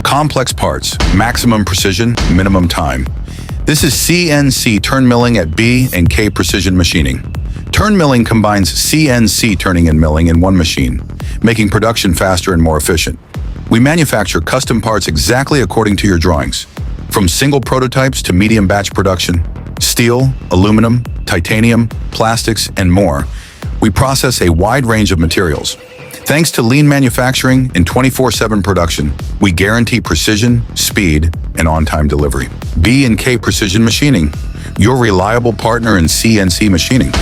Complex parts, maximum precision, minimum time. This is CNC turn milling at B and K precision machining. Turn milling combines CNC turning and milling in one machine, making production faster and more efficient. We manufacture custom parts exactly according to your drawings. From single prototypes to medium batch production, steel, aluminum, titanium, plastics, and more, we process a wide range of materials. Thanks to lean manufacturing and 24/7 production, we guarantee precision, speed, and on-time delivery. B and K Precision Machining, your reliable partner in CNC machining.